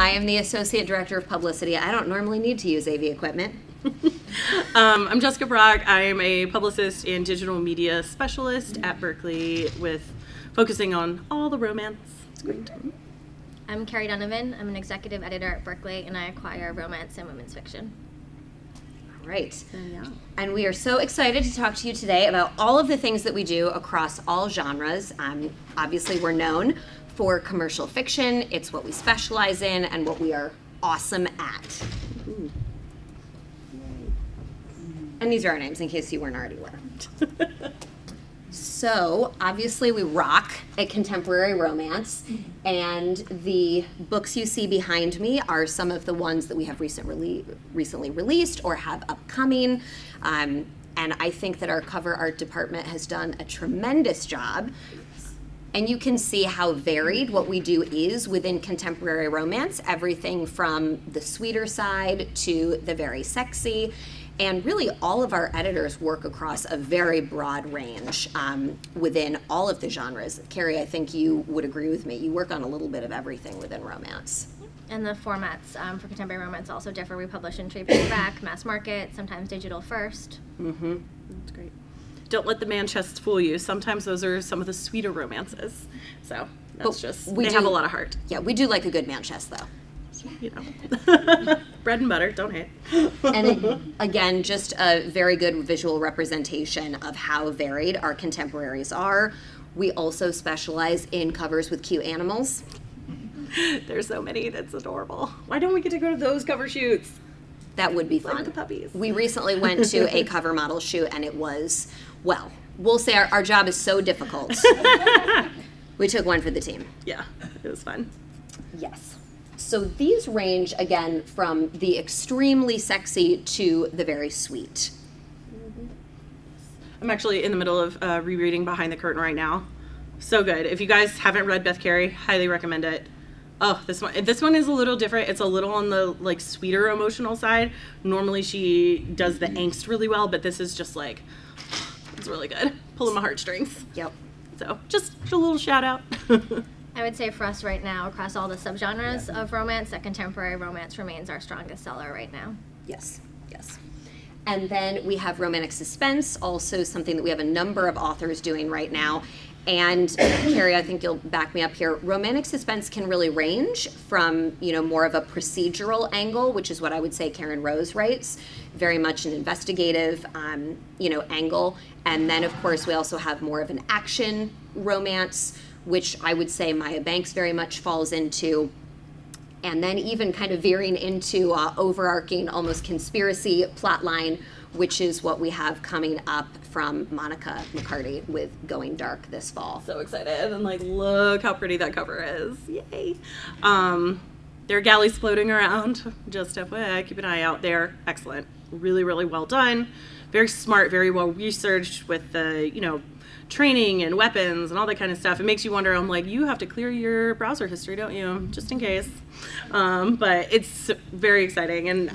I am the Associate Director of Publicity. I don't normally need to use AV equipment. I'm Jessica Brock. I am a publicist and digital media specialist at Berkley, with focusing on all the romance. It's great. I'm Carrie Donovan. I'm an executive editor at Berkley, and I acquire romance and women's fiction. Right. Yeah. And we are so excited to talk to you today about all of the things that we do across all genres. Obviously, we're known for commercial fiction. It's what we specialize in and what we are awesome at. Ooh. And these are our names in case you weren't already aware. So, obviously, we rock at contemporary romance, and the books you see behind me are some of the ones that we have recently released or have upcoming. And I think that our cover art department has done a tremendous job. And you can see how varied what we do is within contemporary romance, everything from the sweeter side to the very sexy. And really, all of our editors work across a very broad range within all of the genres. Carrie, I think you would agree with me. You work on a little bit of everything within romance. And the formats for contemporary romance also differ. We publish in trade paperback, mass market, sometimes digital first. Mm-hmm. That's great. Don't let the man chests fool you. Sometimes those are some of the sweeter romances. So that's they have a lot of heart. Yeah, we do like a good man chest, though. You know, bread and butter, don't hate. And again, just a very good visual representation of how varied our contemporaries are. We also specialize in covers with cute animals. There's so many, that's adorable. Why don't we get to go to those cover shoots? That would be fun. Like the puppies. We recently went to a cover model shoot, and it was, well, we'll say our job is so difficult. We took one for the team. Yeah, it was fun. Yes. So these range, again, from the extremely sexy to the very sweet. I'm actually in the middle of rereading Behind the Curtain right now. So good. If you guys haven't read Beth Carey, highly recommend it. Oh, this one is a little different. It's a little on the like sweeter emotional side. Normally she does the angst really well, but this is just like, it's really good. Pulling my heartstrings. Yep. So just a little shout out. I would say for us right now, across all the subgenres of romance, that contemporary romance remains our strongest seller right now. Yes, yes. And then we have romantic suspense, also something that we have a number of authors doing right now. And Carrie, I think you'll back me up here. Romantic suspense can really range from, you know, more of a procedural angle, which is what I would say Karen Rose writes, very much an investigative, you know, angle. And then, of course, we also have more of an action romance, which I would say Maya Banks very much falls into. And then even kind of veering into overarching, almost conspiracy plotline, which is what we have coming up from Monica McCarty with Going Dark this fall. So excited, and like, look how pretty that cover is. Yay. There are galleys floating around. Just FYI, keep an eye out there. Excellent. Really, really well done. Very smart, very well researched with the, you know, training and weapons and all that kind of stuff. It makes you wonder, I'm like, you have to clear your browser history, don't you? Just in case. But it's very exciting, and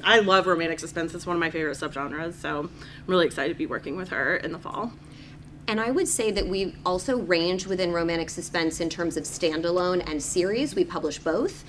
I love romantic suspense. It's one of my favorite subgenres, so I'm really excited to be working with her in the fall. And I would say that we also range within romantic suspense in terms of standalone and series. We publish both.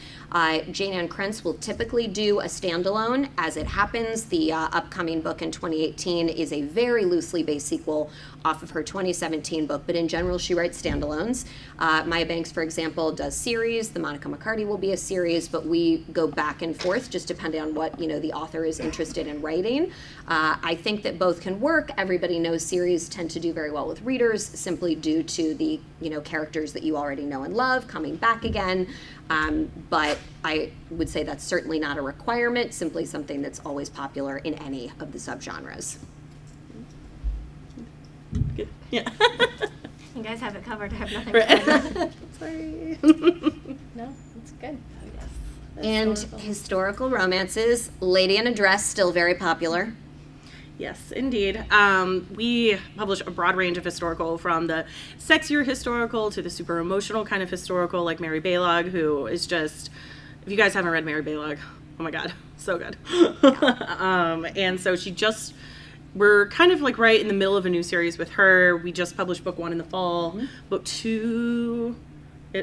Jane Ann Krentz will typically do a standalone. As it happens, the upcoming book in 2018 is a very loosely based sequel off of her 2017 book, but in general, she writes standalones. Maya Banks, for example, does series. The Monica McCarty will be a series, but we go back and forth just depending on what, you know, the author is interested in writing. I think that both can work. Everybody knows series tend to do very well with readers simply due to the, you know, characters that you already know and love coming back again. But I would say that's certainly not a requirement, simply something that's always popular in any of the subgenres. Good. Yeah. You guys have it covered. I have nothing Right. to Sorry. No, it's good. Oh, yes. And historical romances, Lady in a Dress, still very popular. Yes, indeed. We publish a broad range of historical, from the sexier historical to the super emotional kind of historical, like Mary Balog, who is just, if you guys haven't read Mary Balog, oh my God, so good. And so we're kind of like right in the middle of a new series with her. We just published book 1 in the fall. Book 2,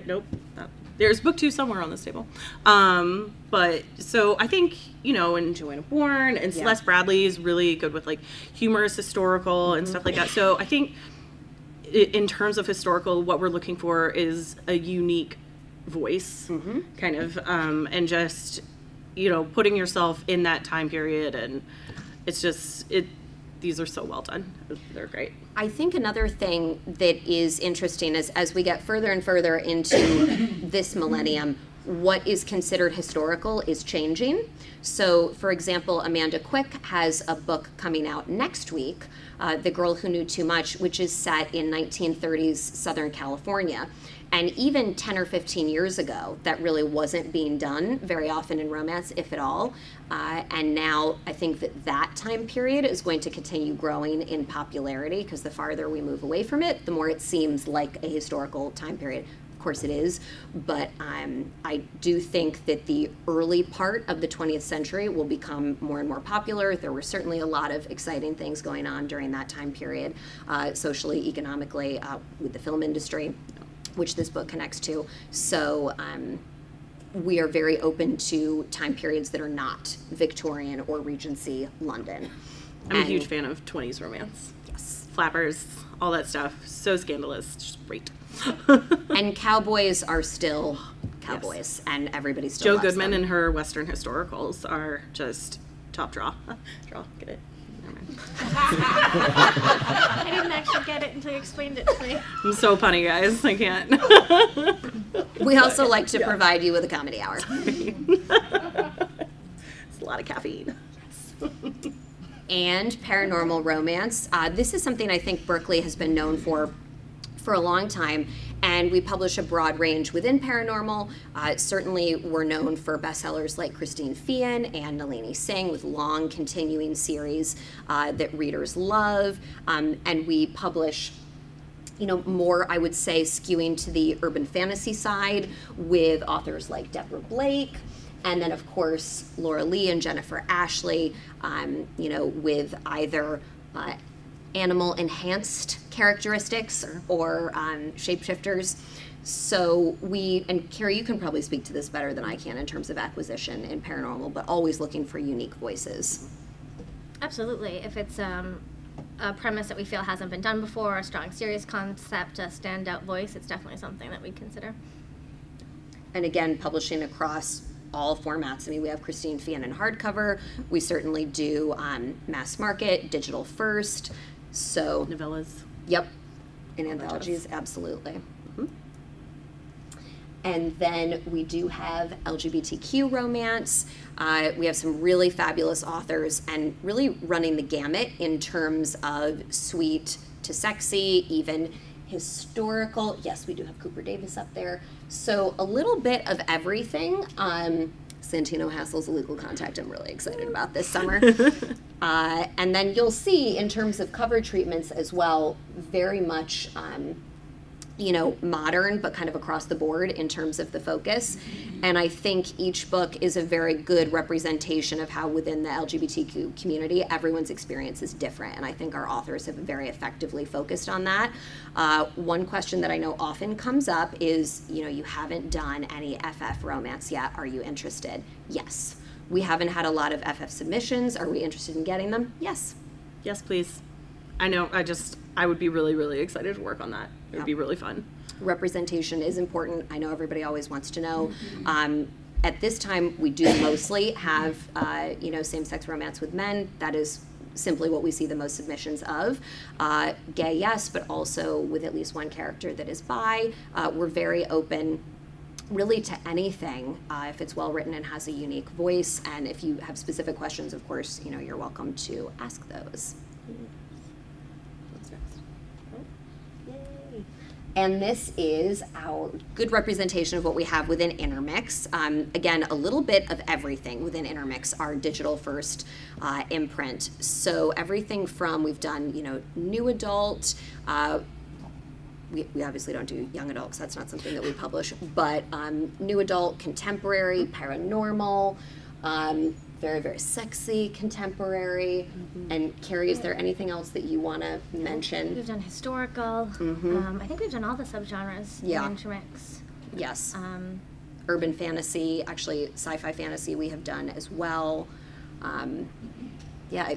nope, There's book 2 somewhere on this table. But so I think, you know, and Joanna Bourne and Celeste Bradley is really good with like humorous historical and stuff like that. So I think in terms of historical, what we're looking for is a unique voice, kind of, and just, you know, putting yourself in that time period. And it's just, these are so well done. They're great. I think another thing that is interesting is as we get further and further into this millennium, what is considered historical is changing. So, for example, Amanda Quick has a book coming out next week, The Girl Who Knew Too Much, which is set in 1930s Southern California. And even 10 or 15 years ago, that really wasn't being done very often in romance, if at all. And now I think that time period is going to continue growing in popularity because the farther we move away from it, the more it seems like a historical time period. Of course it is, but I do think that the early part of the 20th century will become more and more popular. There were certainly a lot of exciting things going on during that time period, socially, economically, with the film industry, which this book connects to. So we are very open to time periods that are not Victorian or Regency London. I'm a huge fan of 20s romance. Yes. Flappers, all that stuff. So scandalous. Just great. And cowboys are still cowboys, and everybody still Joe loves Goodman them. and her Western historicals are just top draw. Draw, get it? Never mind. I didn't actually get it until you explained it to me. I'm so punny, guys. I can't. We also like to provide you with a comedy hour. It's a lot of caffeine. And paranormal romance. This is something I think Berkley has been known for a long time, and we publish a broad range within paranormal. Certainly we're known for bestsellers like Christine Feehan and Nalini Singh with long continuing series that readers love, and we publish, you know, more, I would say, skewing to the urban fantasy side with authors like Deborah Blake, and then of course Laura Lee and Jennifer Ashley, you know, with either animal enhanced characteristics or shapeshifters. So and Carrie, you can probably speak to this better than I can in terms of acquisition in paranormal, but always looking for unique voices. Absolutely. If it's a premise that we feel hasn't been done before, a strong series concept, a standout voice, it's definitely something that we'd consider. And again, publishing across all formats. I mean, we have Christine Feehan in hardcover. We certainly do mass market, digital first. So Novellas. Yep. In anthologies, absolutely. And then we do have LGBTQ romance. We have some really fabulous authors and really running the gamut in terms of sweet to sexy, even historical. Yes, we do have Cooper Davis up there. So a little bit of everything. Santino Hassel's A Legal Contact, I'm really excited about this summer. And then you'll see in terms of cover treatments as well, very much you know, modern, but kind of across the board in terms of the focus. And I think each book is a very good representation of how within the LGBTQ community, everyone's experience is different. And I think our authors have very effectively focused on that. One question that I know often comes up is, you know, you haven't done any FF romance yet. Are you interested? Yes. We haven't had a lot of FF submissions. Are we interested in getting them? Yes. Yes, please. I know, I would be really, really excited to work on that. It would be really fun. Representation is important. I know everybody always wants to know. At this time, we do mostly have, you know, same-sex romance with men. That is simply what we see the most submissions of. Gay, yes, but also with at least one character that is bi. We're very open really to anything if it's well written and has a unique voice. And if you have specific questions, of course, you know, you're welcome to ask those. And this is our good representation of what we have within InterMix. Again, a little bit of everything within InterMix, our digital first imprint. So everything from, we've done, you know, new adult, we obviously don't do young adults, that's not something that we publish, but new adult, contemporary, paranormal, very, very sexy, contemporary. And Carrie, is there anything else that you want to mention? We've done historical. I think we've done all the subgenres in InterMix. Yes. Urban fantasy, actually sci-fi fantasy we have done as well. Yeah,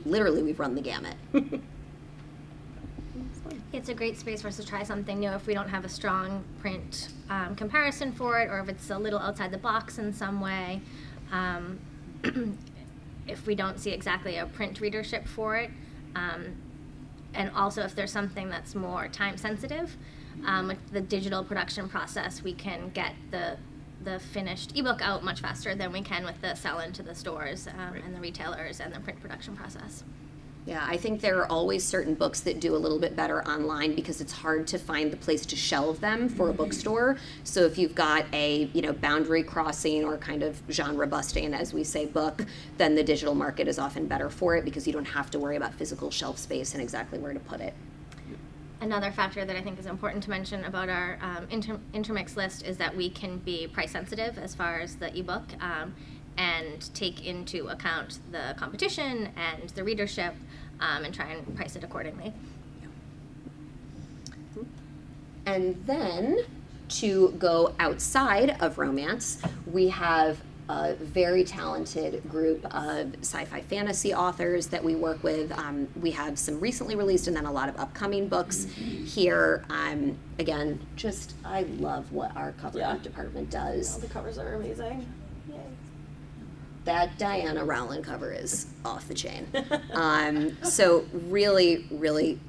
literally we've run the gamut. It's a great space for us to try something new if we don't have a strong print comparison for it, or if it's a little outside the box in some way. If we don't see exactly a print readership for it. And also if there's something that's more time sensitive, with the digital production process, we can get the finished ebook out much faster than we can with the sell into the stores and the retailers and the print production process. Yeah, I think there are always certain books that do a little bit better online because it's hard to find the place to shelve them for a bookstore. So if you've got a, boundary crossing or kind of genre busting, as we say, book, then the digital market is often better for it because you don't have to worry about physical shelf space and exactly where to put it. Another factor that I think is important to mention about our InterMix list is that we can be price sensitive as far as the ebook and take into account the competition and the readership and try and price it accordingly. And then to go outside of romance, we have a very talented group of sci-fi fantasy authors that we work with. We have some recently released and then a lot of upcoming books here. Again, I love what our cover art department does. All the covers are amazing. Yay. That Diana Rowland cover is off the chain. So really, really,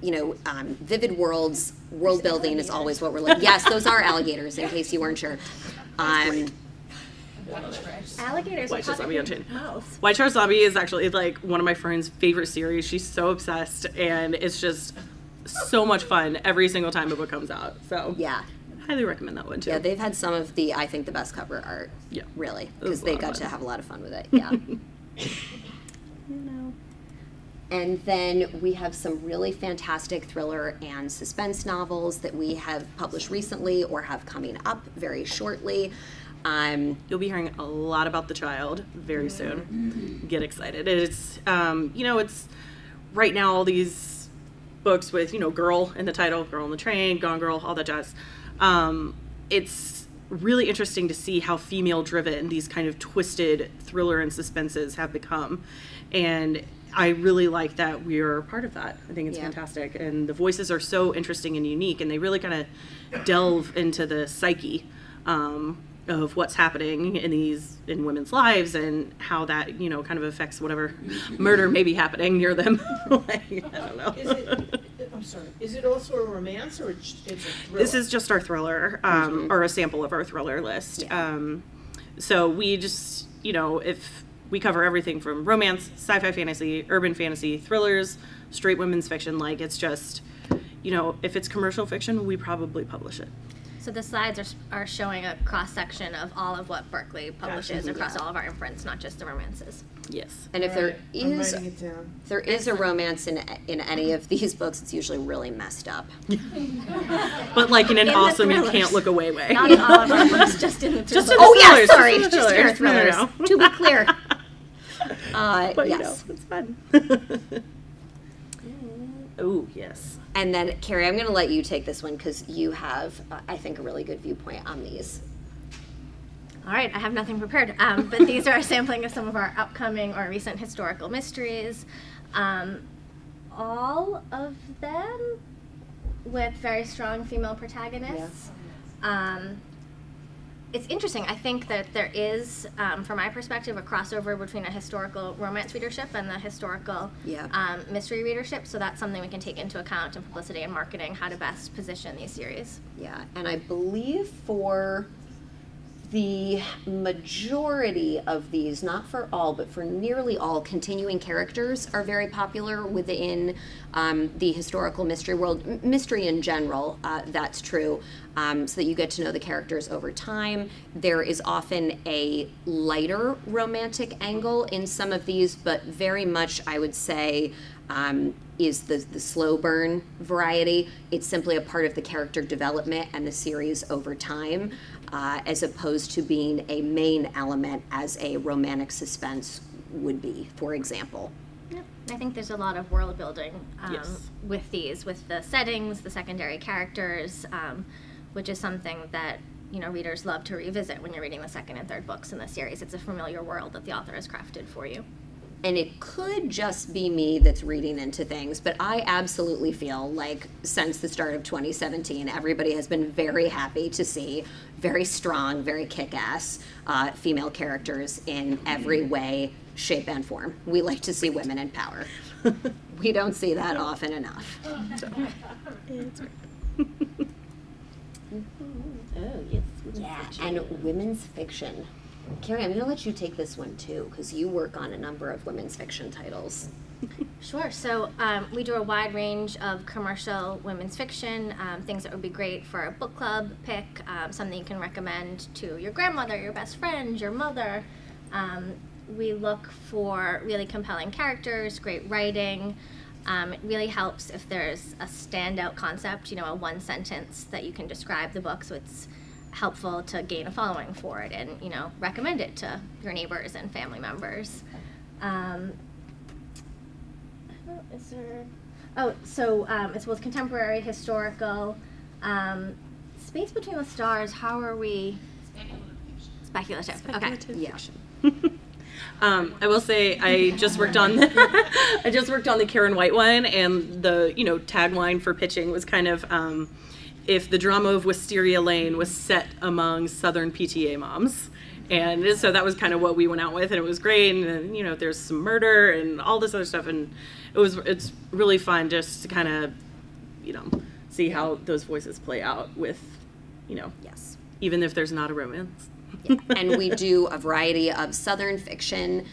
vivid worlds, world building is always what we're looking. Yes, those are alligators, in case you weren't sure. Alligators. White Chair Zombie Unchained. White Chair Zombie is actually like one of my friend's favorite series. She's so obsessed, and it's just so much fun every single time a book comes out. So yeah, highly recommend that one too. Yeah, they've had some of the, I think, the best cover art. Yeah, really, because they got to have a lot of fun with it. Yeah. And then we have some really fantastic thriller and suspense novels that we have published recently or have coming up very shortly. You'll be hearing a lot about The Child very soon. Get excited. It's, it's right now all these books with, girl in the title, girl on the train, Gone Girl, all that jazz. It's really interesting to see how female-driven these kind of twisted thriller and suspenses have become. And I really like that we're part of that. I think it's fantastic. And the voices are so interesting and unique, and they really kind of delve into the psyche of what's happening in women's lives and how that, kind of affects whatever murder may be happening near them. I don't know. Is it also a romance or it's a thriller? This is just our thriller, or a sample of our thriller list. Yeah. So we just, if we cover everything from romance, sci-fi fantasy, urban fantasy, thrillers, straight women's fiction, it's just, if it's commercial fiction, we probably publish it. So the slides are showing a cross-section of all of what Berkley publishes across all of our imprints, not just the romances. Yes. And if there is a romance in any of these books, it's usually really messed up. But in an awesome, you can't look away way. Not in all of our books, just in the thrillers. Yes, sorry, just in our thrillers. To be clear. But yes. It's fun. Oh, yes. And then, Carrie, I'm going to let you take this one because you have, I think, a really good viewpoint on these. All right, I have nothing prepared, but these are a sampling of some of our upcoming or recent historical mysteries. All of them with very strong female protagonists. Yeah. It's interesting. I think that there is, from my perspective, a crossover between a historical romance readership and the historical mystery readership. So that's something we can take into account in publicity and marketing, how to best position these series. Yeah, and I believe for the majority of these, not for all, but for nearly all, continuing characters are very popular within the historical mystery world. Mystery in general, that's true, so that you get to know the characters over time. There is often a lighter romantic angle in some of these, but very much, I would say, is the slow burn variety. It's simply a part of the character development and the series over time, as opposed to being a main element as a romantic suspense would be, for example. Yep. I think there's a lot of world building with these, with the settings, the secondary characters, which is something that, you know, readers love to revisit when you're reading the second and third books in the series. It's a familiar world that the author has crafted for you. And it could just be me that's reading into things, but I absolutely feel like since the start of 2017, everybody has been very happy to see very strong, very kick-ass female characters in every way, shape, and form. We like to see women in power. We don't see that often enough. So. Oh, yes. Yeah, and women's fiction. Carrie, I'm going to let you take this one too, because you work on a number of women's fiction titles. Sure. So we do a wide range of commercial women's fiction, things that would be great for a book club pick, something you can recommend to your grandmother, your best friend, your mother. We look for really compelling characters, great writing. It really helps if there's a standout concept, you know, a one sentence that you can describe the book, so it's helpful to gain a following for it and, you know, recommend it to your neighbors and family members. It's both contemporary, historical, space between the stars. How are we? Speculative. Speculative okay. fiction. I will say I just worked on the Karen White one, and the, you know, tagline for pitching was kind of if the drama of Wisteria Lane was set among Southern PTA moms. And so that was kind of what we went out with, and it was great. And then, you know, there's some murder and all this other stuff, and it's really fun just to kind of, you know, see how those voices play out with, you know, Yes. even if there's not a romance. Yeah. And we do a variety of Southern fiction,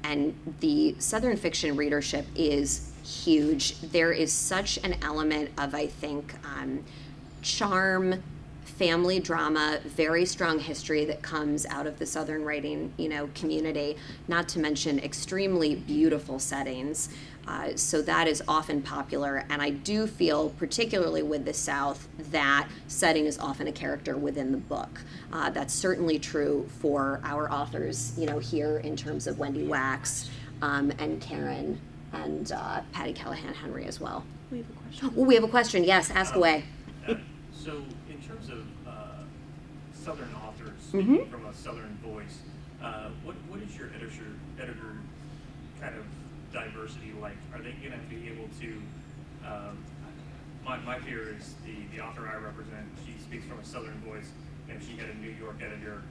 and the Southern fiction readership is huge. There is such an element of, I think, charm, family drama, very strong history that comes out of the Southern writing, you know, community, not to mention extremely beautiful settings. So that is often popular, and I do feel, particularly with the South, that setting is often a character within the book. That's certainly true for our authors, you know, here in terms of Wendy Wax and Karen and Patty Callahan Henry as well. We have a question. Oh, we have a question. Yes, ask away. So in terms of Southern authors speaking from a Southern voice, what is your editor kind of diversity like? Are they going to be able to? My fear is the author I represent. She speaks from a Southern voice, and if she had a New York editor,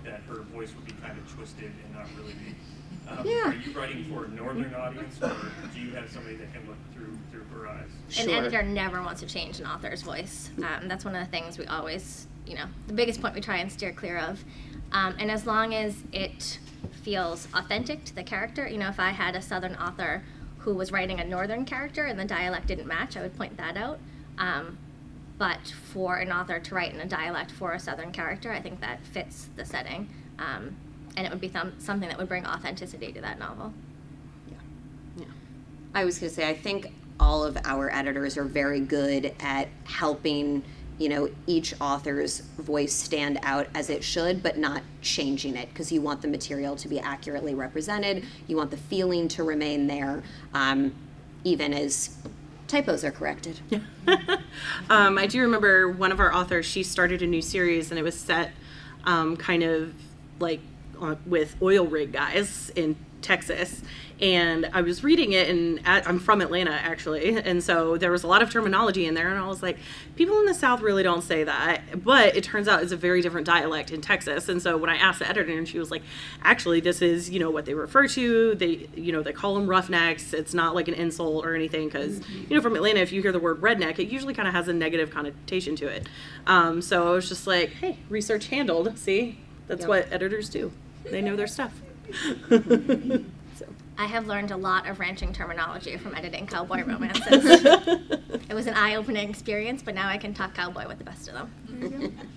that her voice would be kind of twisted and not really be. Yeah. Are you writing for a Northern audience, or do you have somebody that can look through her eyes? An Sure. editor never wants to change an author's voice. That's one of the things we always, you know, the biggest point we try and steer clear of. And as long as it feels authentic to the character, you know, if I had a Southern author who was writing a Northern character and the dialect didn't match, I would point that out. But for an author to write in a dialect for a Southern character, I think that fits the setting. And it would be something that would bring authenticity to that novel. Yeah. I was going to say, I think all of our editors are very good at helping, you know, each author's voice stand out as it should, but not changing it, because you want the material to be accurately represented. You want the feeling to remain there, even as typos are corrected. I do remember one of our authors, she started a new series, and it was set kind of like with oil rig guys in Texas, and I was reading it, and I'm from Atlanta actually, and so there was a lot of terminology in there, and I was like, people in the South really don't say that, but it turns out it's a very different dialect in Texas. And so when I asked the editor, and she was like, actually this is, you know, what they refer to, they, you know, they call them roughnecks, it's not like an insult or anything, because you know, from Atlanta, if you hear the word redneck, it usually kind of has a negative connotation to it. So I was just like, hey, research handled. See, that's what editors do, they know their stuff. So. I have learned a lot of ranching terminology from editing cowboy romances. It was an eye-opening experience, but now I can talk cowboy with the best of them.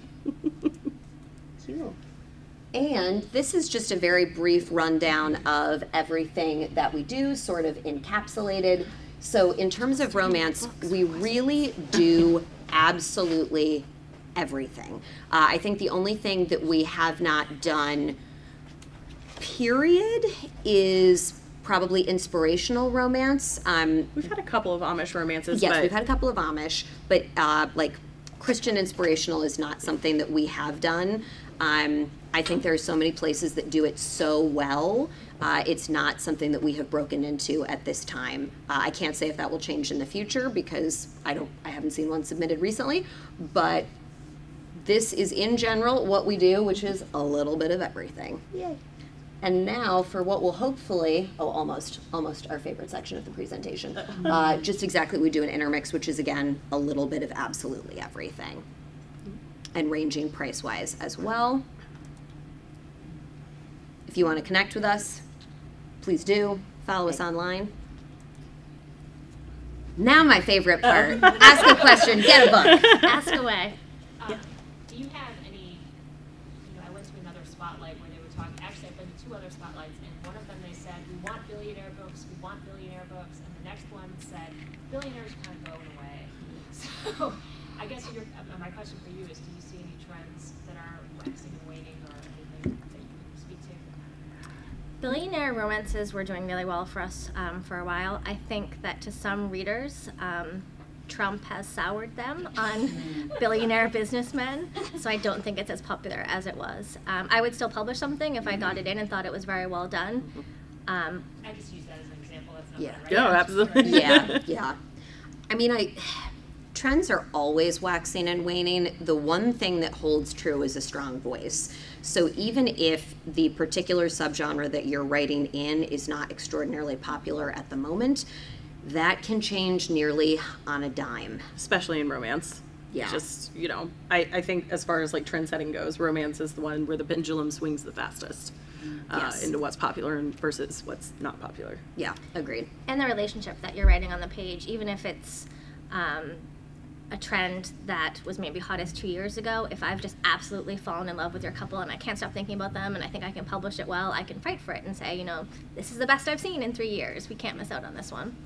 Cool. And this is just a very brief rundown of everything that we do, sort of encapsulated. So in terms of romance, we really do absolutely everything. I think the only thing that we have not done, period, is probably inspirational romance. We've had a couple of Amish romances. Yes, but we've had a couple of Amish, but like Christian inspirational is not something that we have done. I think there are so many places that do it so well. It's not something that we have broken into at this time. I can't say if that will change in the future because I haven't seen one submitted recently, but this is in general what we do, which is a little bit of everything. Yay. And now for what will hopefully, almost our favorite section of the presentation, just exactly what we do in InterMix, which is again, a little bit of absolutely everything. And ranging price-wise as well. If you want to connect with us, please do. Follow us online. Now my favorite part. Ask a question, get a book. Ask away. Do you have any, I went to another spotlight where they were talking, actually I've been to 2 other spotlights, and one of them they said, we want billionaire books, and the next one said, billionaires are kind of going away. So I guess my question for you is, do you see any trends that are waxing and waning or anything that you can speak to? Billionaire romances were doing really well for us for a while. I think that to some readers, Trump has soured them on billionaire businessmen, so I don't think it's as popular as it was. I would still publish something if I got it in and thought it was very well done. I just use that as an example. That's not Yeah. right. Yeah, absolutely. Yeah. I mean, trends are always waxing and waning. The one thing that holds true is a strong voice. So even if the particular subgenre that you're writing in is not extraordinarily popular at the moment, that can change nearly on a dime. Especially in romance. Yeah. Just, I think as far as like trend setting goes, romance is the one where the pendulum swings the fastest Yes. into what's popular versus what's not popular. Yeah, agreed. And the relationship that you're writing on the page, even if it's a trend that was maybe hottest 2 years ago, if I've just absolutely fallen in love with your couple and I can't stop thinking about them and I think I can publish it well, I can fight for it and say, this is the best I've seen in 3 years. We can't miss out on this one.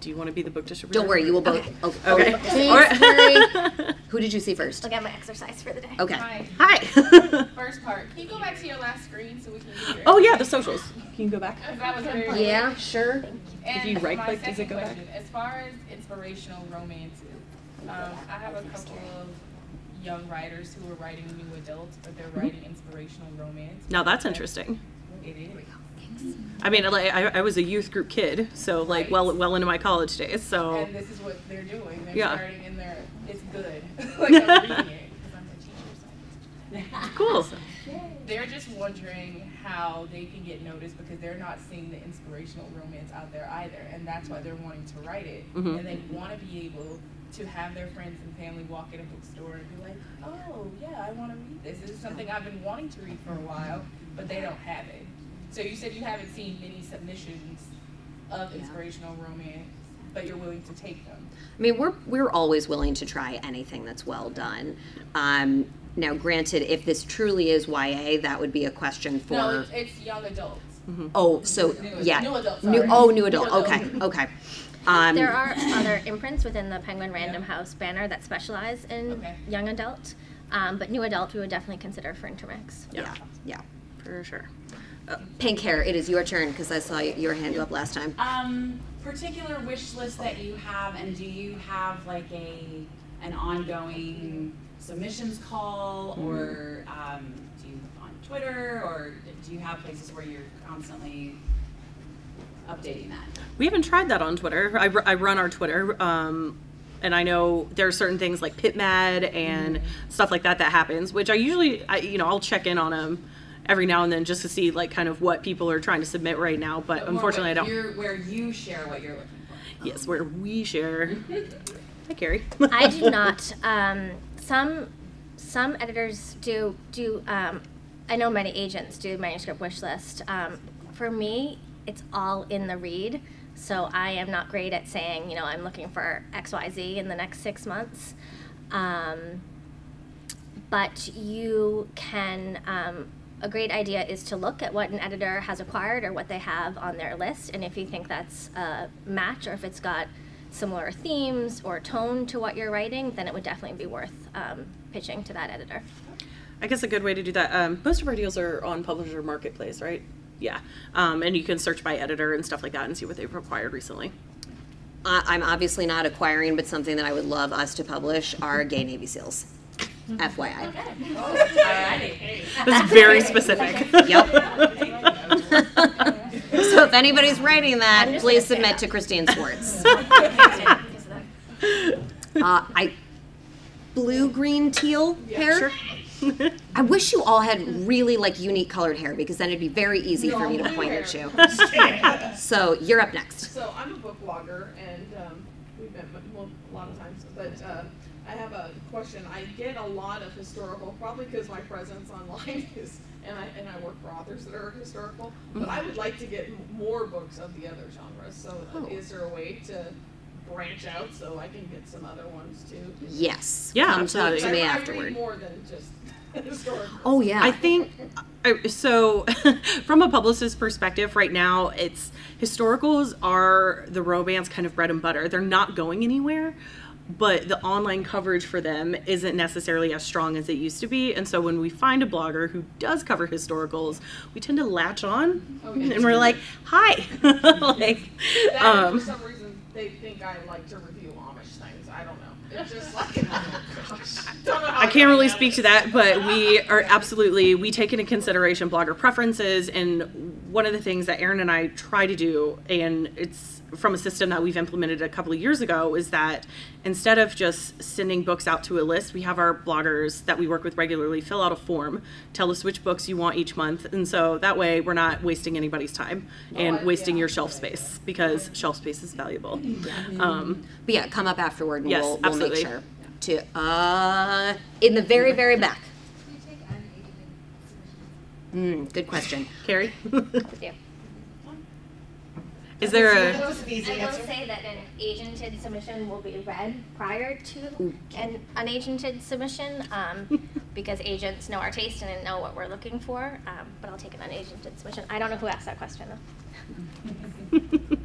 Do you want to be the book distributor? Don't worry, you will both. Okay. Thanks, Mary. Who did you see first? I'll get my exercise for the day. Okay. Hi. First part. Can you go back to your last screen so we can get your... Oh yeah, the socials. Can you go back? That was very Yeah, sure. And you right my click, does it second go back? question, as far as inspirational romances, I have a couple of young writers who are writing new adults, but they're writing inspirational romance. Now that's interesting. It is. I mean, I was a youth group kid, so like Right. well into my college days. So And this is what they're doing. They're Yeah. starting in their, it's good. Like I'm reading it because I'm a teacher. So. cool. They're just wondering how they can get noticed because they're not seeing the inspirational romance out there either, and that's why they're wanting to write it. Mhm. And they want to be able to have their friends and family walk in a bookstore and be like, oh yeah, I want to read this. This is something I've been wanting to read for a while, but they don't have it. So you said you haven't seen many submissions of inspirational romance, but you're willing to take them. I mean, we're always willing to try anything that's well done. Now, granted, if this truly is YA, that would be a question for. No, it's young adults. Oh, so yeah, New adult, new sorry. adult. Okay. There are other imprints within the Penguin Random House banner that specialize in young adult, but new adult we would definitely consider for InterMix. Yeah, For sure. Pink hair. It is your turn because I saw your hand go up last time. Particular wish list that you have, and do you have like an ongoing submissions call, or do you on Twitter, or do you have places where you're constantly updating that? We haven't tried that on Twitter. I run our Twitter, and I know there are certain things like PitMad and stuff like that happens, which I'll check in on them every now and then just to see like kind of what people are trying to submit right now. But unfortunately, I don't. Where you share what you're looking for. Yes, where we share. Hi, Carrie. I do not. Some editors do. I know many agents do manuscript wish list. For me, it's all in the read. So I am not great at saying, I'm looking for XYZ in the next 6 months. But you can. A great idea is to look at what an editor has acquired or what they have on their list, and if you think that's a match or if it's got similar themes or tone to what you're writing, then it would definitely be worth pitching to that editor. I guess a good way to do that, most of our deals are on Publisher Marketplace, right? Yeah, and you can search by editor and stuff like that and see what they've acquired recently. I'm obviously not acquiring, but something that I would love us to publish are gay Navy SEALs. FYI. Alrighty. That's very specific. Yep. So if anybody's writing that, please submit to Christine Swartz. Blue, green, teal hair. Sure. I wish you all had really like unique colored hair because then it'd be very easy for me to point at you. So you're up next. So I'm a book blogger, and we've met a lot of times, but I have a question. I get a lot of historical, probably because my presence online is, and I work for authors that are historical, but I would like to get more books of the other genres. So is there a way to branch out so I can get some other ones too? Yes. Yeah, Come talk absolutely. to me I afterward. read more than just historical. Oh yeah. I think so. From a publicist's perspective, right now, it's historicals are the romance kind of bread and butter. They're not going anywhere, but the online coverage for them isn't necessarily as strong as it used to be. And so when we find a blogger who does cover historicals, we tend to latch on, and we're like, "Hi." Like, For some reason, they think I like to review Amish things. I don't know. It's just like, oh gosh. Don't know how I can't really speak to that, but we are absolutely, we take into consideration blogger preferences. And one of the things that Erin and I try to do, and it's from a system that we've implemented a couple of years ago, is that instead of just sending books out to a list, we have our bloggers that we work with regularly fill out a form, tell us which books you want each month. And so that way we're not wasting anybody's time and wasting your shelf space, because shelf space is valuable. But yeah, come up afterward and Yes, we'll absolutely. make sure to in the very, very back. Good question. Carrie? Yeah. Is there a... I will say that an agented submission will be read prior to an unagented submission, because agents know our taste and know what we're looking for, but I'll take an unagented submission. I don't know who asked that question, though.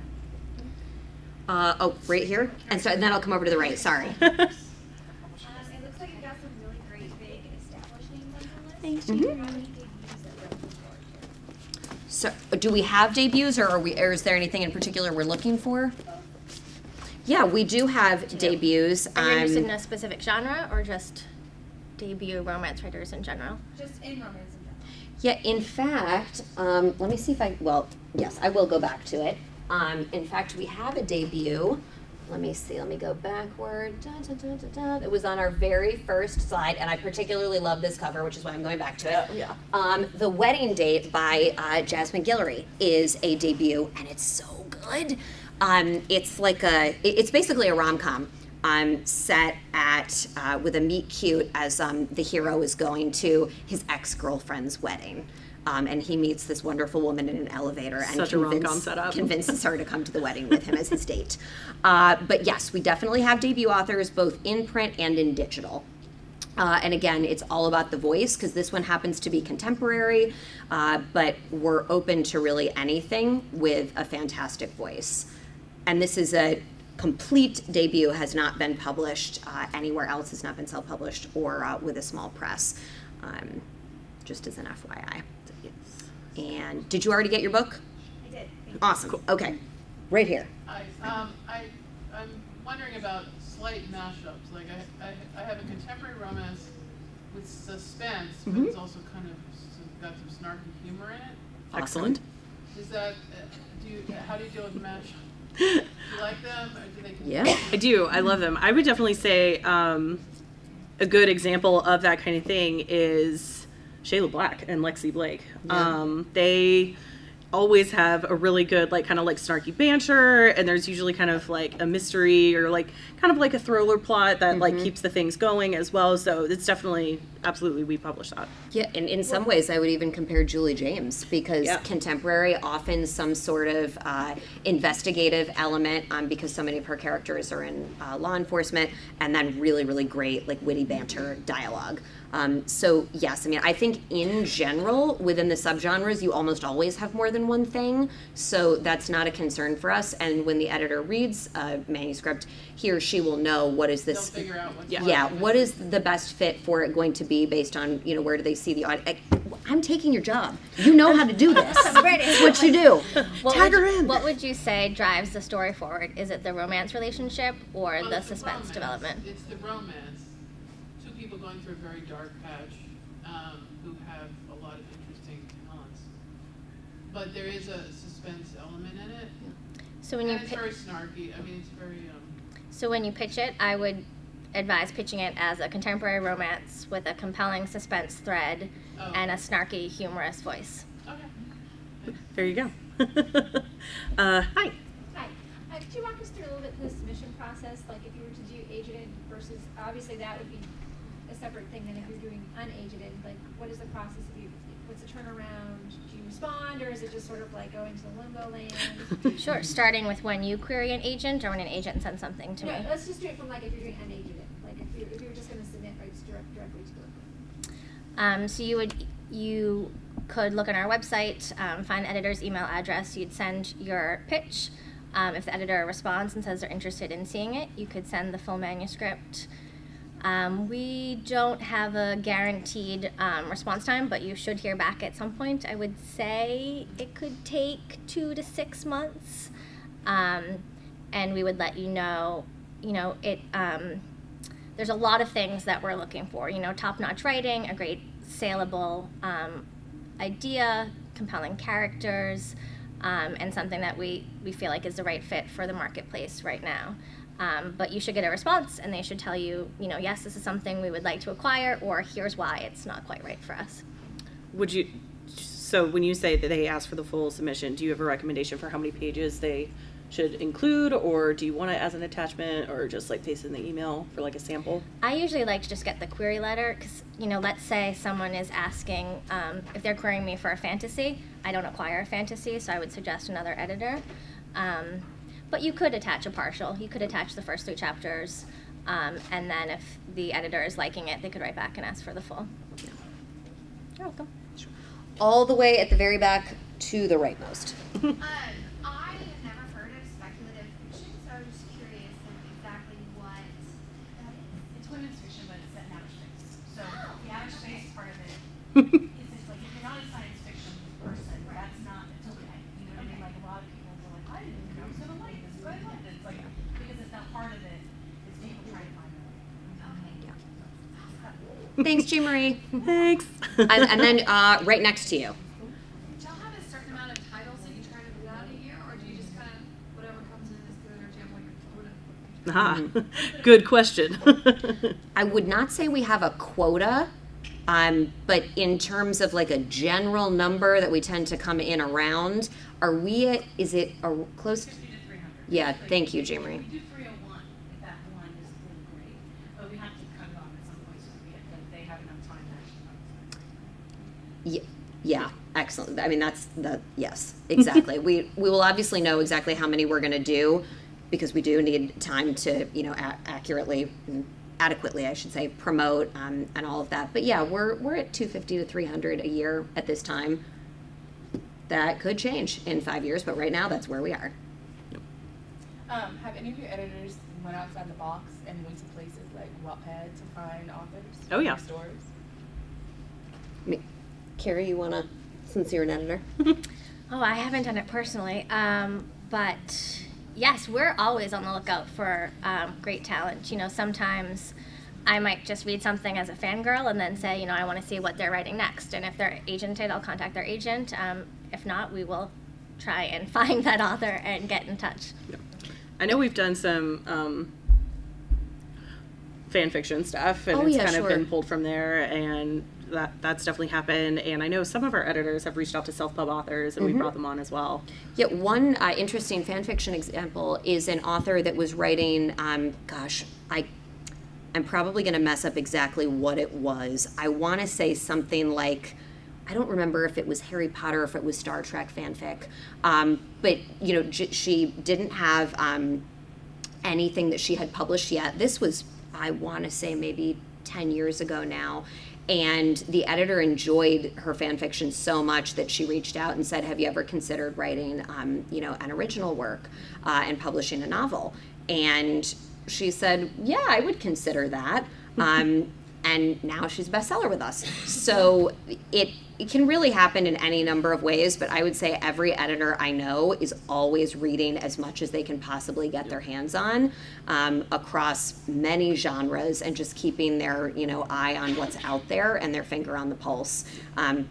Oh, right here? And so and then I'll come over to the right, sorry. It looks like you've got some really great big established names on the list. Thank you. How many debuts that we're looking forward to? So do we have debuts, or or is there anything in particular we're looking for? Yeah, we do have debuts. Are you interested in a specific genre or just debut romance writers in general? Just in romance in general. Yeah, in fact, let me see if well, yes, I will go back to it. In fact, we have a debut. Let me see, let me go backward. Da, da, da, da, da. It was on our very first slide, and I particularly love this cover, which is why I'm going back to it. Yeah. The Wedding Date by Jasmine Guillory is a debut, and it's so good. It's like it's basically a rom-com set at with a meet cute as the hero is going to his ex-girlfriend's wedding. And he meets this wonderful woman in an elevator and Such a rom-com setup. convinces her to come to the wedding with him as his date. But yes, we definitely have debut authors both in print and in digital. And again, it's all about the voice, because this one happens to be contemporary, but we're open to really anything with a fantastic voice. And this is a complete debut, has not been published anywhere else, has not been self-published or with a small press, just as an FYI. And did you already get your book? I did. Awesome. Cool. Okay. Right here. I'm wondering about slight mashups. Like I have a contemporary romance with suspense, but it's also kind of got some snarky humor in it. Excellent. Is that how do you deal with mashups? Do you like them, or do they? Yeah. I do. I love them. I would definitely say a good example of that kind of thing is Shayla Black and Lexi Blake. Yeah. They always have a really good, like, kind of like snarky banter, and there's usually kind of like a mystery or like kind of like a thriller plot that like keeps the things going as well. So it's definitely, absolutely, we publish that. Yeah, and in some ways I would even compare Julie James, because contemporary, often some sort of investigative element, because so many of her characters are in law enforcement, and then really, really great, like, witty banter dialogue. So yes, I mean, I think in general, within the subgenres, you almost always have more than one thing, so that's not a concern for us. And when the editor reads a manuscript, he or she will know what is this. They'll figure out what's what is the best fit for it going to be based on, where do they see the I'm taking your job. You know how to do this. It's what you do. Tag her in. What would you say drives the story forward? Is it the romance relationship or the suspense development? It's the romance. Two people going through a very dark patch who have a lot of interesting talents. But there is a suspense element in it. So when and it's very snarky. I mean, it's very... So when you pitch it, I would advise pitching it as a contemporary romance with a compelling suspense thread and a snarky, humorous voice. Okay. There you go. Hi. Hi. Could you walk us through a little bit the submission process? Like if you were to do agented versus, obviously that would be a separate thing than if you're doing unagented. Like what is the process of you, what's the turnaround? Do you respond or is it just sort of like going to the limbo land? Sure, starting with when you query an agent or when an agent sends something to me. Let's just do it from like if you're doing unagented. Like if you were just going to submit rights directly to Booklovers. So you could look on our website, find the editor's email address. You'd send your pitch. If the editor responds and says they're interested in seeing it, you could send the full manuscript. We don't have a guaranteed response time, but you should hear back at some point. I would say it could take 2 to 6 months, and we would let you know. There's a lot of things that we're looking for. Top-notch writing, a great saleable idea, compelling characters, and something that we feel like is the right fit for the marketplace right now. But you should get a response, and they should tell you, yes, this is something we would like to acquire, or here's why it's not quite right for us. So when you say that they ask for the full submission, do you have a recommendation for how many pages they should include, or do you want it as an attachment, or just like paste in the email for like a sample? I usually like to just get the query letter, because let's say someone is asking if they're querying me for a fantasy. I don't acquire a fantasy, so I would suggest another editor. But you could attach a partial. You could attach the first 3 chapters, and then if the editor is liking it, they could write back and ask for the full. You're welcome. All the way at the very back to the rightmost. I have never heard of speculative fiction, so I was just curious exactly what that is. It's women's fiction, but it's set in outer space. So the outer space part of it is just like if you're not a science fiction person, that's not, it's okay. You know what I mean? Like a lot of people go like, I didn't even know I was gonna like this, but I liked it. It's like because it's not part of it, it's people trying to find it. Thanks, Jean Marie. Thanks. And then right next to you. Do y'all have a certain amount of titles that you try to put out a year, or do you just kind of whatever comes in is good, or do you have like a quota? Good question. I would not say we have a quota, but in terms of like a general number that we tend to come in around, are we at, is it close? 50 to 300. Yeah, thank you, Jean Marie. We do 301 if that one is really great, but we have to cut it off at some point so they have enough time to actually. Yeah, excellent. I mean, yes, exactly. we will obviously know exactly how many we're going to do, because we do need time to, adequately, I should say, promote and all of that. But yeah, we're at 250 to 300 a year at this time. That could change in 5 years, but right now that's where we are. Have any of your editors went outside the box and went to places like Wattpad to find authors? Oh yeah. Stores? Carrie, you want to, since you're an editor? Oh, I haven't done it personally, but yes, we're always on the lookout for great talent. Sometimes I might just read something as a fangirl and then say, I want to see what they're writing next. And if they're agented, I'll contact their agent. If not, we will try and find that author and get in touch. Yeah. I know we've done some fan fiction stuff, and it's kind of been pulled from there, and that's definitely happened. And I know some of our editors have reached out to self-pub authors, and we brought them on as well. Yeah, one interesting fan fiction example is an author that was writing, I'm probably going to mess up exactly what it was. I want to say something like, I don't remember if it was Harry Potter or if it was Star Trek fanfic, but she didn't have anything that she had published yet. This was, I want to say, maybe 10 years ago now, and the editor enjoyed her fan fiction so much that she reached out and said, have you ever considered writing an original work and publishing a novel? And she said, yeah, I would consider that. and now she's a bestseller with us. So it can really happen in any number of ways, but I would say every editor I know is always reading as much as they can possibly get their hands on, across many genres, and just keeping their eye on what's out there and their finger on the pulse,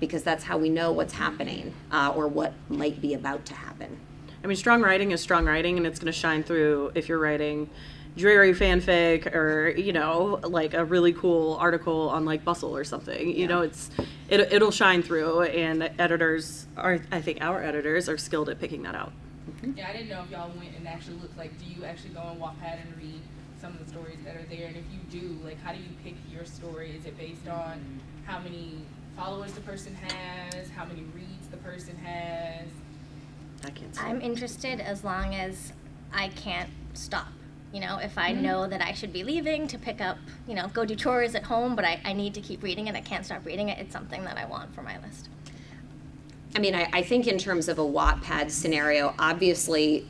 because that's how we know what's happening, or what might be about to happen. I mean, strong writing is strong writing, and it's going to shine through if you're writing dreary fanfic or like a really cool article on like Bustle or something. It'll shine through, and editors are, I think our editors are skilled at picking that out. Yeah, I didn't know if y'all went and actually looked, like, do you actually go on Wattpad and read some of the stories that are there? And if you do, like, how do you pick your story? Is it based on how many followers the person has, how many reads the person has? I can't say. I'm interested as long as I can't stop. If I know that I should be leaving to pick up, go do chores at home, but I need to keep reading it, I can't stop reading it, it's something that I want for my list. I mean, I think in terms of a Wattpad scenario, obviously,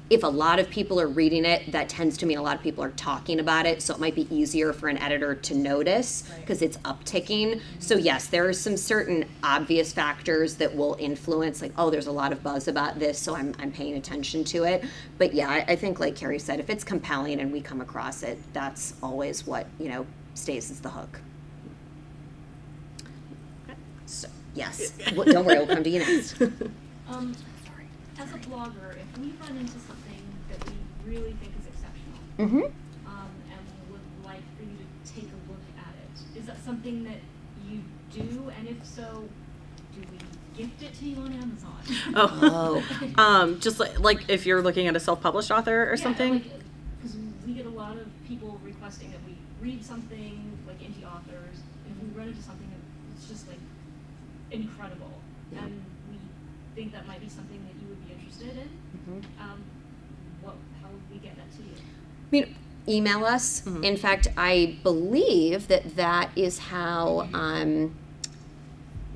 if a lot of people are reading it, that tends to mean a lot of people are talking about it, so it might be easier for an editor to notice because it's upticking. So yes, there are some certain obvious factors that will influence, like, oh, there's a lot of buzz about this, so I'm paying attention to it. But yeah, I think like Carrie said, if it's compelling and we come across it, that's always what, stays as the hook. So, yes, don't worry, we'll come to you next. As a blogger, if we run into something that we really think is exceptional, Mm-hmm. and would like for you to take a look at it, is that something that you do? And if so, do we gift it to you on Amazon? Just like if you're looking at a self-published author or something? Because we get a lot of people requesting that we read something, like indie authors, and if we run into something that's just like incredible, and we think that might be something that you would be interested in, how would we get that to you? I mean, email us. Mm-hmm. In fact, I believe that is how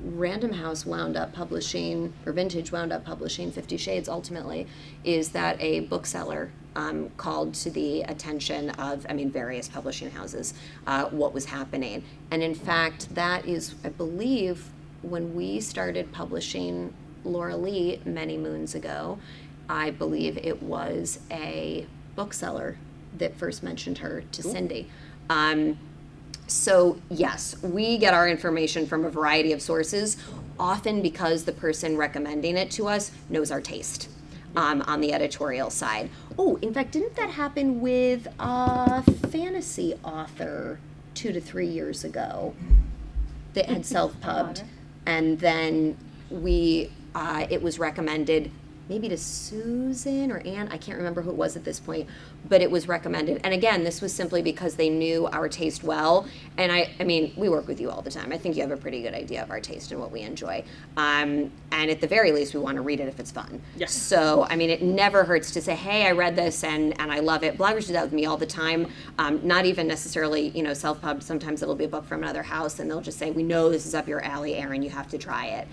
Random House wound up publishing, or Vintage wound up publishing 50 Shades ultimately, is that a bookseller called to the attention of, various publishing houses, what was happening. And in fact, that is, I believe, when we started publishing Laura Lee many moons ago, I believe it was a bookseller that first mentioned her to Cindy. So yes, we get our information from a variety of sources, often because the person recommending it to us knows our taste on the editorial side. Oh, in fact, didn't that happen with a fantasy author 2 to 3 years ago that had self-pubbed? And then it was recommended maybe to Susan or Anne, I can't remember who it was at this point, but it was recommended. And again, this was simply because they knew our taste well. And I mean, we work with you all the time. I think you have a pretty good idea of our taste and what we enjoy. And at the very least, we want to read it if it's fun. Yes. So, I mean, it never hurts to say, hey, I read this and I love it. Bloggers do that with me all the time. Not even necessarily, self-pub. Sometimes it'll be a book from another house and they'll just say, we know this is up your alley, Erin, you have to try it,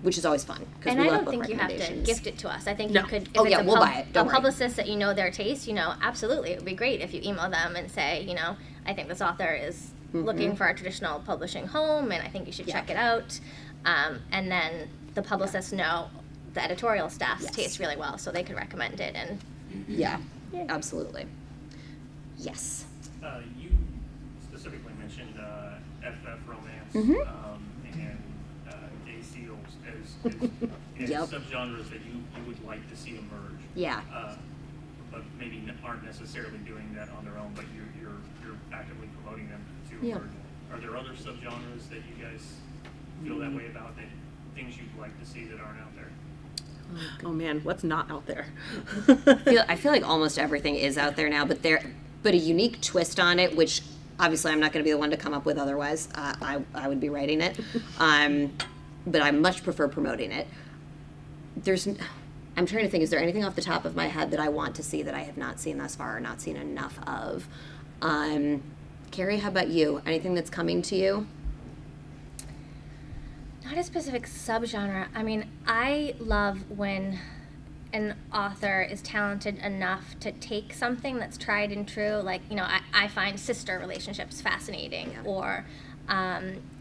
which is always fun. And I don't think you have to gift it to us. I think you could, if it's we'll buy it. A publicist that their taste, absolutely, it would be great if you email them and say, I think this author is looking for a traditional publishing home, and I think you should check it out. And then the publicists know the editorial staff's taste really well, so they could recommend it. And absolutely. Yes. You specifically mentioned FF Romance and gay seals as subgenres that you would like to see emerge. Yeah. But maybe aren't necessarily doing that on their own, but you're actively promoting them to emerge. Are there other subgenres that you guys feel that way about, that things you'd like to see that aren't out there? Oh man, what's not out there? I feel like almost everything is out there now, but a unique twist on it, which obviously I'm not going to be the one to come up with otherwise. I would be writing it, but I much prefer promoting it. I'm trying to think, is there anything off the top of my head that I want to see that I have not seen thus far or not seen enough of? Carrie, how about you? Anything that's coming to you? Not a specific subgenre. I mean, I love when an author is talented enough to take something that's tried and true, like, you know, I find sister relationships fascinating, or,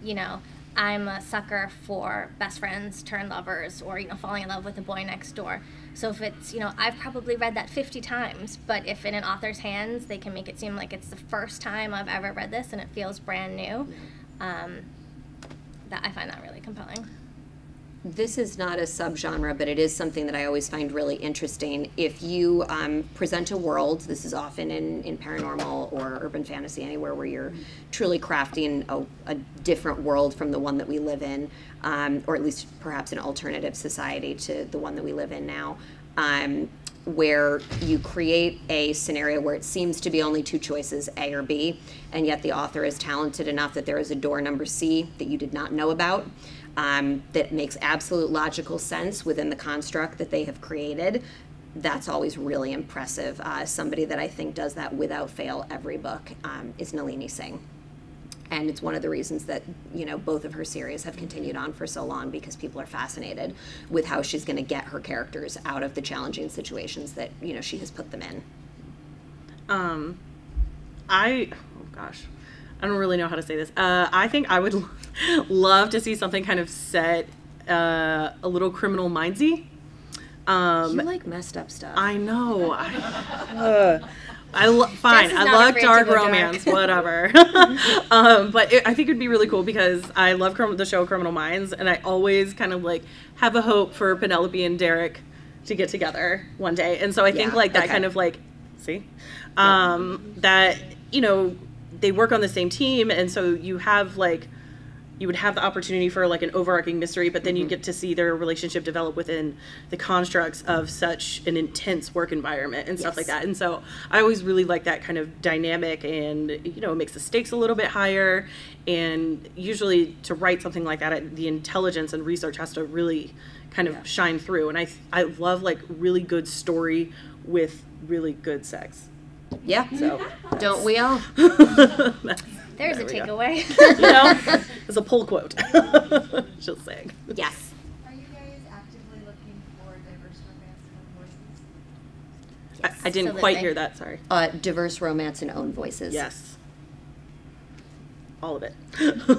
you know, I'm a sucker for best friends turn lovers, or, you know, falling in love with the boy next door. So if it's, you know, I've probably read that 50 times, but if in an author's hands, they can make it seem like it's the first time I've ever read this and it feels brand new, that I find that really compelling. This is not a subgenre, but it is something that I always find really interesting. If you present a world, this is often in paranormal or urban fantasy, anywhere where you're truly crafting a different world from the one that we live in, or at least perhaps an alternative society to the one that we live in now, where you create a scenario where it seems to be only two choices, A or B, and yet the author is talented enough that there is a door number C that you did not know about. That makes absolute logical sense within the construct that they have created. That's always really impressive. Somebody that I think does that without fail every book is Nalini Singh. And it's one of the reasons that, you know, both of her series have continued on for so long, because people are fascinated with how she's going to get her characters out of the challenging situations that, you know, she has put them in. I don't really know how to say this. I think I would love to see something kind of set a little Criminal Minds-y. You like messed up stuff. I know. I love dark romance, whatever. But I think it'd be really cool, because I love the show Criminal Minds, and I always kind of like have a hope for Penelope and Derek to get together one day. And so I think like that kind of like, that, you know, they work on the same team, and so you have like, you would have the opportunity for like an overarching mystery, but then you get to see their relationship develop within the constructs of such an intense work environment and stuff like that. And so I always really like that kind of dynamic, and, you know, it makes the stakes a little bit higher. And usually to write something like that, the intelligence and research has to really kind of shine through. And I love like really good story with really good sex. Yeah. So don't we all? There's a takeaway. You know, it's a pull quote. Just saying. Yes. Are you guys actively looking for diverse romance and voices? Yes. I didn't quite hear that. Sorry. Diverse romance and own voices. Yes. All of it.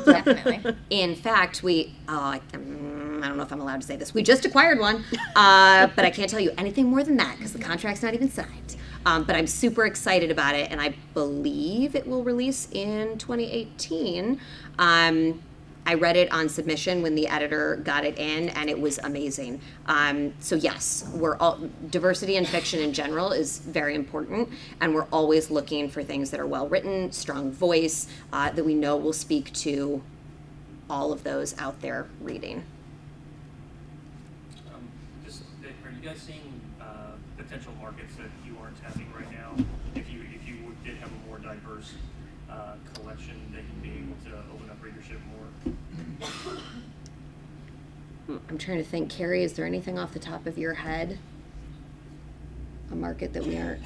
Definitely. In fact, I don't know if I'm allowed to say this. We just acquired one, but I can't tell you anything more than that because the contract's not even signed. But I'm super excited about it, and I believe it will release in 2018. I read it on submission when the editor got it in, and it was amazing. So yes, diversity in fiction in general is very important, and we're always looking for things that are well written, strong voice, that we know will speak to all of those out there reading. Are you guys seeing potential markets that you aren't tapping right now? If you did have a more diverse collection, that you'd be able to open up readership more? I'm trying to think, Carrie, is there anything off the top of your head? A market that we aren't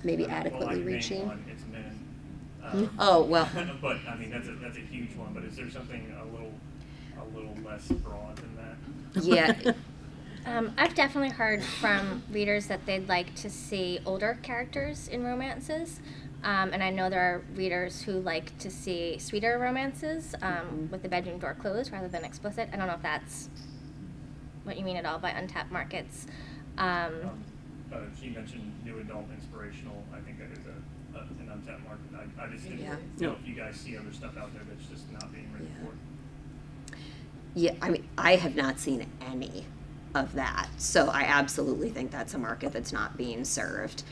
maybe adequately reaching? One, it's men. Oh, well. But I mean, that's a huge one. But is there something a little less broad than that? Yeah. I've definitely heard from readers that they'd like to see older characters in romances. And I know there are readers who like to see sweeter romances with the bedroom door closed rather than explicit. I don't know if that's what you mean at all by untapped markets. She mentioned new adult inspirational. I think that is an untapped market. I just didn't know if you guys see other stuff out there that's just not being written for. Yeah, I mean, I have not seen any of that. So I absolutely think that's a market that's not being served.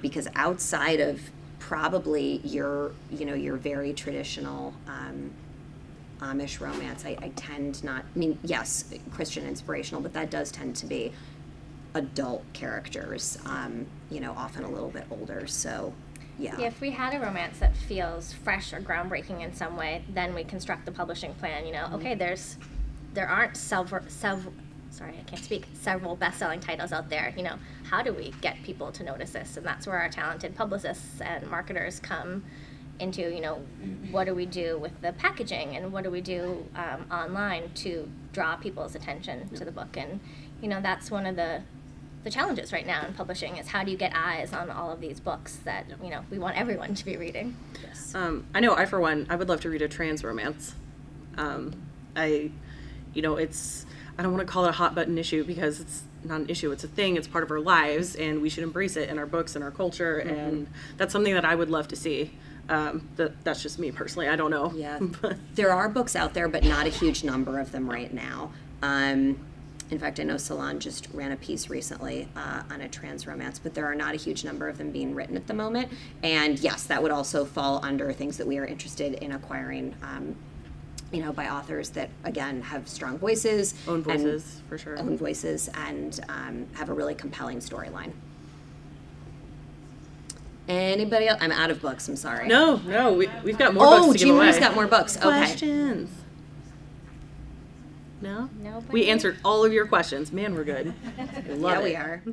Because outside of probably your very traditional Amish romance, I tend not, I mean, yes, Christian inspirational, but that does tend to be adult characters, often a little bit older. So yeah. If we had a romance that feels fresh or groundbreaking in some way, then we construct the publishing plan, okay, there aren't several best-selling titles out there. How do we get people to notice this? And that's where our talented publicists and marketers come into, what do we do with the packaging, and what do we do online to draw people's attention to the book? And, that's one of the the challenges right now in publishing is how do you get eyes on all of these books that, you know, we want everyone to be reading. Yes. I know I, for one, I would love to read a trans romance. You know, I don't want to call it a hot button issue because it's not an issue, it's a thing, it's part of our lives, and we should embrace it in our books and our culture, and that's something that I would love to see. That's just me personally, I don't know. Yeah, there are books out there, but not a huge number of them right now. In fact, I know Salon just ran a piece recently on a trans romance, but there are not a huge number of them being written at the moment. And yes, that would also fall under things that we are interested in acquiring, you know, by authors that, again, have strong voices. Own voices, for sure. Own voices and have a really compelling storyline. Anybody else? I'm out of books, I'm sorry. No, we've got more books to give away. Oh, Jean-Marie's got more books. Okay. Questions? No? Nobody? We answered all of your questions. Man, we're good. I love Yeah, it. we are.